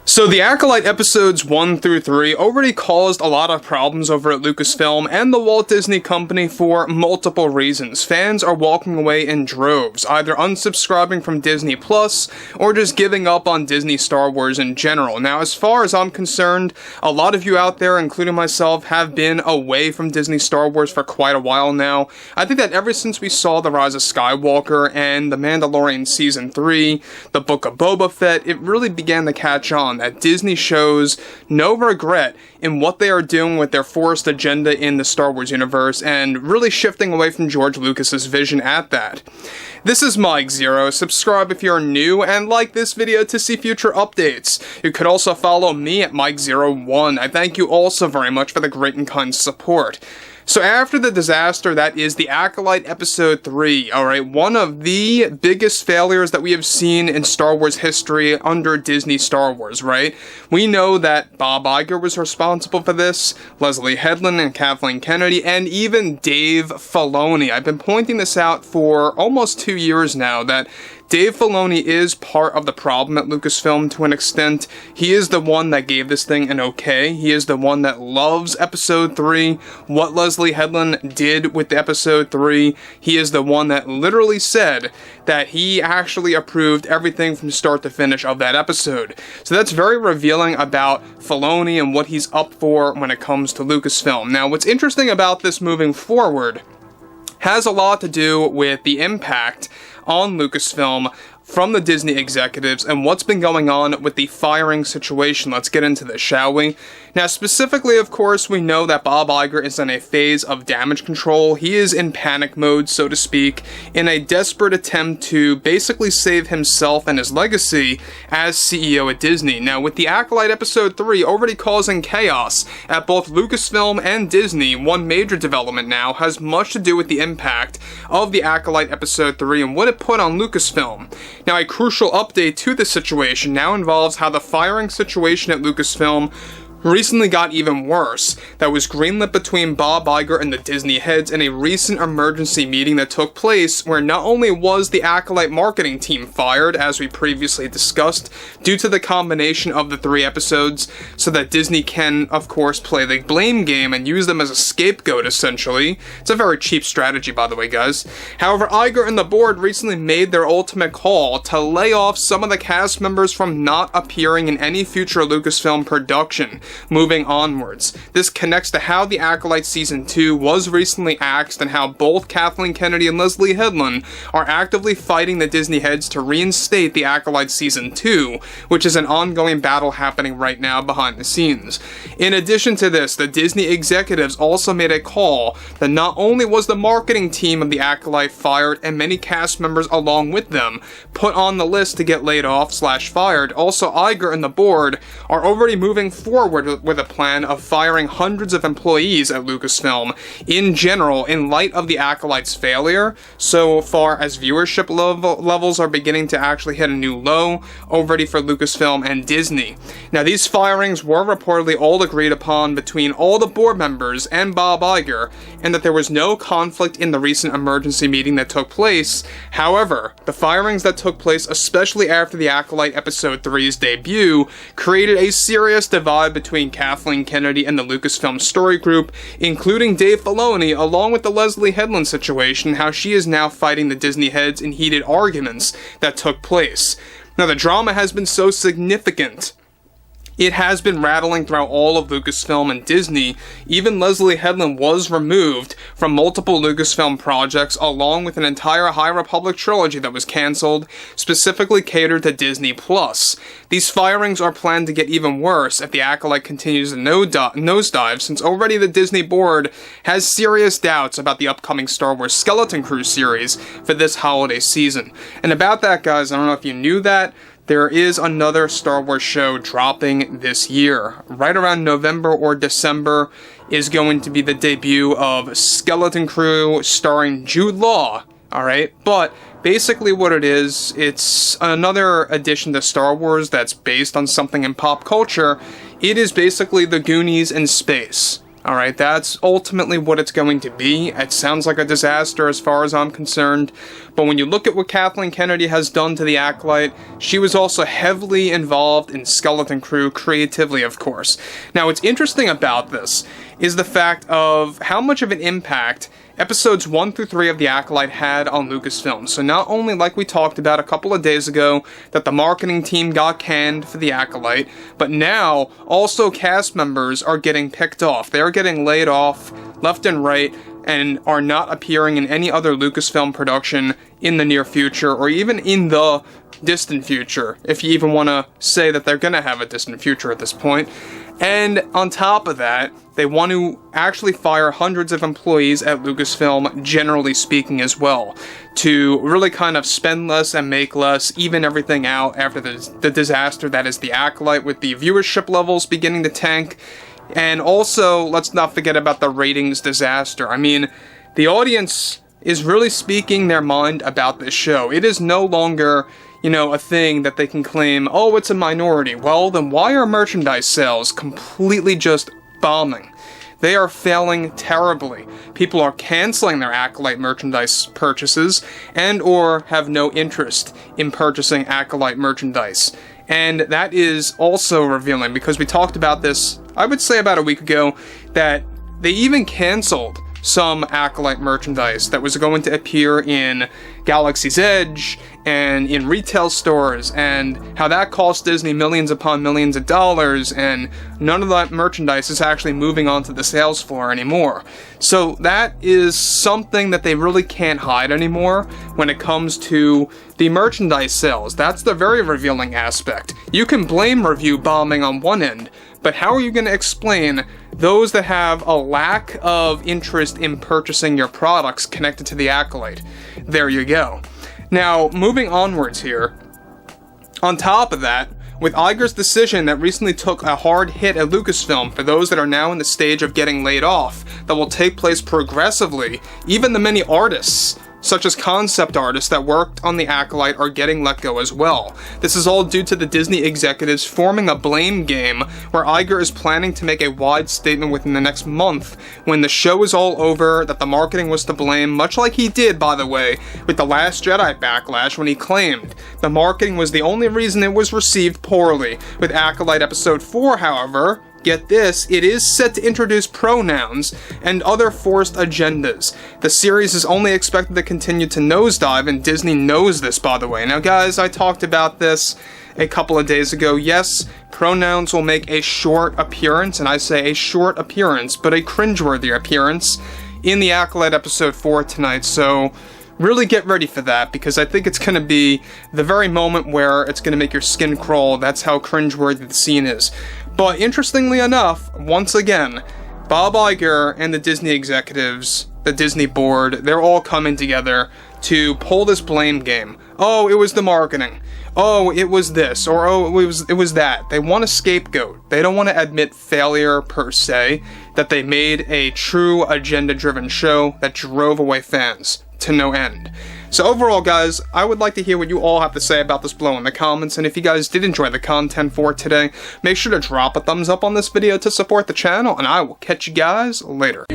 So the Acolyte episodes 1 through 3 already caused a lot of problems over at Lucasfilm and the Walt Disney Company for multiple reasons. Fans are walking away in droves, either unsubscribing from Disney Plus or just giving up on Disney Star Wars in general. Now, as far as I'm concerned, a lot of you out there, including myself, have been away from Disney Star Wars for quite a while now. I think that ever since we saw The Rise of Skywalker and The Mandalorian Season 3, The Book of Boba Fett, it really began to catch on that Disney shows no regret in what they are doing with their forced agenda in the Star Wars universe and really shifting away from George Lucas's vision at that. This is Mike Zero. Subscribe if you're new and like this video to see future updates. You could also follow me at Mike01. I thank you all so very much for the great and kind support. So after the disaster that is the Acolyte Episode 3, alright, one of the biggest failures that we have seen in Star Wars history under Disney Star Wars, right? We know that Bob Iger was responsible for this, Leslye Headland and Kathleen Kennedy, and even Dave Filoni. I've been pointing this out for almost 2 years now, that Dave Filoni is part of the problem at Lucasfilm to an extent. He is the one that gave this thing an okay. He is the one that loves Episode 3. What Leslye Headland did with Episode 3, he is the one that literally said that he actually approved everything from start to finish of that episode. So that's very revealing about Filoni and what he's up for when it comes to Lucasfilm. Now, what's interesting about this moving forward has a lot to do with the impact on Lucasfilm from the Disney executives and what's been going on with the firing situation. Let's get into this, shall we? Now, specifically, of course, we know that Bob Iger is in a phase of damage control. He is in panic mode, so to speak, in a desperate attempt to basically save himself and his legacy as CEO at Disney. Now, with the Acolyte Episode 3 already causing chaos at both Lucasfilm and Disney, one major development now has much to do with the impact of the Acolyte Episode 3 and what it put on Lucasfilm. Now, a crucial update to this situation now involves how the firing situation at Lucasfilm recently got even worse. That was greenlit between Bob Iger and the Disney heads in a recent emergency meeting that took place where not only was the Acolyte marketing team fired, as we previously discussed, due to the combination of the 3 episodes, so that Disney can, of course, play the blame game and use them as a scapegoat, essentially. It's a very cheap strategy, by the way, guys. However, Iger and the board recently made their ultimate call to lay off some of the cast members from not appearing in any future Lucasfilm production moving onwards. This connects to how the Acolyte Season 2 was recently axed and how both Kathleen Kennedy and Leslye Headland are actively fighting the Disney heads to reinstate the Acolyte Season 2, which is an ongoing battle happening right now behind the scenes. In addition to this, the Disney executives also made a call that not only was the marketing team of the Acolyte fired and many cast members along with them put on the list to get laid off / fired, also Iger and the board are already moving forward with a plan of firing hundreds of employees at Lucasfilm in general in light of the Acolyte's failure, so far as viewership levels are beginning to actually hit a new low already for Lucasfilm and Disney. Now, these firings were reportedly all agreed upon between all the board members and Bob Iger, and that there was no conflict in the recent emergency meeting that took place. However, the firings that took place, especially after the Acolyte Episode 3's debut, created a serious divide between Kathleen Kennedy and the Lucasfilm story group, including Dave Filoni, along with the Leslye Headland situation, how she is now fighting the Disney heads in heated arguments that took place. Now, the drama has been so significant, it has been rattling throughout all of Lucasfilm and Disney. Even Leslye Headland was removed from multiple Lucasfilm projects, along with an entire High Republic trilogy that was cancelled, specifically catered to Disney Plus. These firings are planned to get even worse if the Acolyte continues to nosedive, since already the Disney board has serious doubts about the upcoming Star Wars Skeleton Crew series for this holiday season. And about that, guys, I don't know if you knew that, there is another Star Wars show dropping this year. Right around November or December is going to be the debut of Skeleton Crew starring Jude Law, alright? But basically what it is, it's another addition to Star Wars that's based on something in pop culture. It is basically the Goonies in space. Alright, that's ultimately what it's going to be. It sounds like a disaster as far as I'm concerned. But when you look at what Kathleen Kennedy has done to the Acolyte, she was also heavily involved in Skeleton Crew, creatively of course. Now what's interesting about this is the fact of how much of an impact episodes 1 through 3 of The Acolyte had on Lucasfilm. So not only, like we talked about a couple of days ago, that the marketing team got canned for The Acolyte, but now also cast members are getting picked off. They're getting laid off left and right and are not appearing in any other Lucasfilm production in the near future, or even in the distant future, if you even want to say that they're going to have a distant future at this point. And on top of that, they want to actually fire hundreds of employees at Lucasfilm, generally speaking as well, to really kind of spend less and make less, even everything out after the disaster that is The Acolyte, with the viewership levels beginning to tank. And also, let's not forget about the ratings disaster. I mean, the audience is really speaking their mind about this show. It is no longer, you know, a thing that they can claim, oh, it's a minority. Well, then why are merchandise sales completely just bombing? They are failing terribly. People are canceling their Acolyte merchandise purchases and or have no interest in purchasing Acolyte merchandise. And that is also revealing, because we talked about this, I would say about a week ago, that they even canceled some Acolyte merchandise that was going to appear in Galaxy's Edge and in retail stores, and how that cost Disney millions upon millions of dollars, and none of that merchandise is actually moving onto the sales floor anymore. So that is something that they really can't hide anymore when it comes to the merchandise sales. That's the very revealing aspect. You can blame review bombing on one end, but how are you going to explain those that have a lack of interest in purchasing your products connected to the Acolyte? There you go. Now, moving onwards here, on top of that, with Iger's decision that recently took a hard hit at Lucasfilm for those that are now in the stage of getting laid off, that will take place progressively, even the many artists, such as concept artists that worked on the Acolyte, are getting let go as well. This is all due to the Disney executives forming a blame game where Iger is planning to make a wide statement within the next month when the show is all over that the marketing was to blame, much like he did, by the way, with The Last Jedi Backlash, when he claimed the marketing was the only reason it was received poorly. With Acolyte Episode 4, however, get this, it is set to introduce pronouns and other forced agendas. The series is only expected to continue to nosedive, and Disney knows this, by the way. Now guys, I talked about this a couple of days ago. Yes, pronouns will make a short appearance, and I say a short appearance, but a cringeworthy appearance in the Acolyte Episode 4 tonight, so really get ready for that, because I think it's going to be the very moment where it's going to make your skin crawl. That's how cringeworthy the scene is. But interestingly enough, once again, Bob Iger and the Disney executives, the Disney board, they're all coming together to pull this blame game. Oh, it was the marketing. Oh, it was this, or oh, it was that. They want a scapegoat. They don't want to admit failure per se, that they made a true agenda-driven show that drove away fans to no end. So overall, guys, I would like to hear what you all have to say about this below in the comments, and if you guys did enjoy the content for today, make sure to drop a thumbs up on this video to support the channel, and I will catch you guys later.